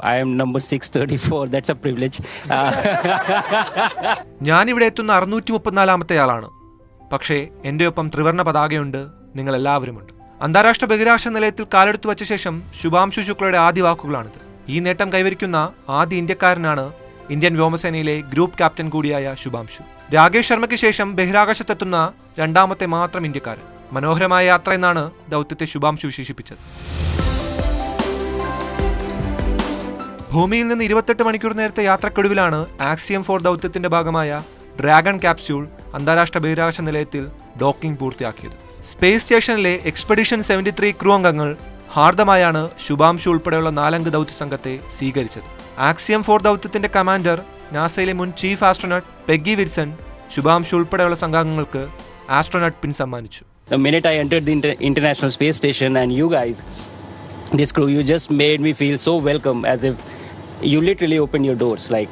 I am number 634. That's a privilege. ഞാനിവിടെ എത്തുന്ന 634-ാമത്തെ ആളാണ്. പക്ഷേ എൻ്റെ ഒപ്പം ത്രിവർണ്ണ പതാകയുണ്ട്, നിങ്ങൾ എല്ലാവരുമുണ്ട്. അന്താരാഷ്ട്ര ബഹിരാകാശ നിലയത്തിൽ കാലെടുത്തു വച്ച ശേഷം ശുഭാംശു ശുക്ലയുടെ ആദ്യ വാക്കുകളാണിത്. ഈ നേട്ടം കൈവരിക്കുന്ന ആദ്യ ഇന്ത്യക്കാരനാണ് ഇന്ത്യൻ വ്യോമസേനയിലെ ഗ്രൂപ്പ് ക്യാപ്റ്റൻ കൂടിയായ ശുഭാംശു. രാകേഷ് ശർമ്മയ്ക്ക് ശേഷം ബഹിരാകാശത്തെത്തുന്ന രണ്ടാമത്തെ മാത്രം ഇന്ത്യക്കാരൻ. മനോഹരമായ യാത്ര എന്നാണ് ദൗത്യത്തെ ശുഭാംശു വിശേഷിപ്പിച്ചത്. ഭൂമിയിൽ നിന്ന് 28 മണിക്കൂർ നേരത്തെ യാത്രക്കൊടുവിലാണ് ആക്സിയം 4 ദൗത്യത്തിന്റെ ഭാഗമായ ഡ്രാഗൺ ക്യാപ്സ്യൂൾ അന്താരാഷ്ട്ര ബഹിരാകാശ നിലയത്തിൽ ഡോക്കിംഗ് പൂർത്തിയാക്കിയത്. സ്പേസ് സ്റ്റേഷനിലെ എക്സ്പെഡിഷൻ 73 ക്രൂ അംഗങ്ങൾ ഹാർദമായാണ് ശുഭാംശു ഉൾപ്പെടെയുള്ള 4 അംഗ ദൗത്യ സംഘത്തെ സ്വീകരിച്ചത്. ആക്സിയം 4 ദൗത്യത്തിന്റെ കമാൻഡർ നാസയിലെ മുൻ chief astronaut Peggy Wilson Shubhanshu ഉൾപ്പെടെയുള്ള സംഘാംഗങ്ങൾക്ക് ആസ്ട്രോനട്ട് പിൻ സമ്മാനിച്ചു. The minute I entered the International Space Station and you guys, this crew, you just made me feel so welcome, as if you literally opened your doors, like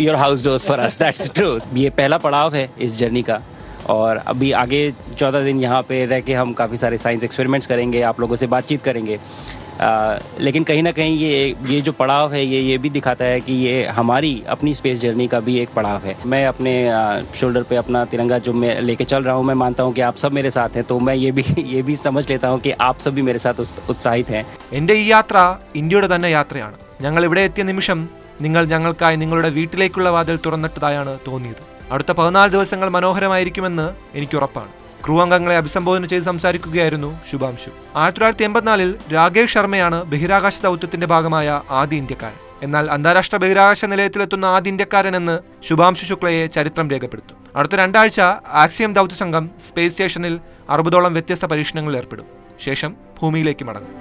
your house doors for us. That's the truth. ये पहला पड़ाव है इस journey का, और अभी आगे 14 दिन यहाँ पे रह के हम काफ़ी सारे साइंस एक्सपेरिमेंट्स करेंगे, आप लोगों से बातचीत करेंगे. लेकिन कहीं ना कहीं ये जो पड़ाव है ये भी दिखाता है कि ये हमारी अपनी स्पेस जर्नी का भी एक पड़ाव है. मैं अपने शोल्डर पे अपना तिरंगा जो मैं लेके चल रहा हूँ, मैं मानता हूँ कि आप सब मेरे साथ हैं, तो मैं ये भी समझ लेता हूँ कि आप सब भी मेरे साथ उत्साहित हैं. എൻ്റെ ഈ യാത്ര ഇന്ത്യയുടെ തന്നെ യാത്രയാണ്. ഞങ്ങൾ ഇവിടെ എത്തിയ നിമിഷം നിങ്ങൾ ഞങ്ങൾക്കായി നിങ്ങളുടെ വീട്ടിലേക്കുള്ള വാതിൽ തുറന്നിട്ടതായാണ് തോന്നിയത്. അടുത്ത 14 ദിവസങ്ങൾ മനോഹരമായിരിക്കുമെന്ന് എനിക്ക് ഉറപ്പാണ്. ക്രൂ അംഗങ്ങളെ അഭിസംബോധന ചെയ്ത് സംസാരിക്കുകയായിരുന്നു ശുഭാംശു. 1984-ൽ രാകേഷ് ശർമ്മയാണ് ബഹിരാകാശ ദൗത്യത്തിന്റെ ഭാഗമായ ആദ്യ ഇന്ത്യക്കാരൻ. എന്നാൽ അന്താരാഷ്ട്ര ബഹിരാകാശ നിലയത്തിലെത്തുന്ന ആദ്യ ഇന്ത്യക്കാരൻ എന്ന് ശുഭാംശു ശുക്ലയെ ചരിത്രം രേഖപ്പെടുത്തും. അടുത്ത 2 ആഴ്ച ആക്സിയം ദൗത്യ സംഘം സ്പേസ് സ്റ്റേഷനിൽ 60ഓളം വ്യത്യസ്ത പരീക്ഷണങ്ങളിൽ ഏർപ്പെടും. ശേഷം ഭൂമിയിലേക്ക് മടങ്ങും.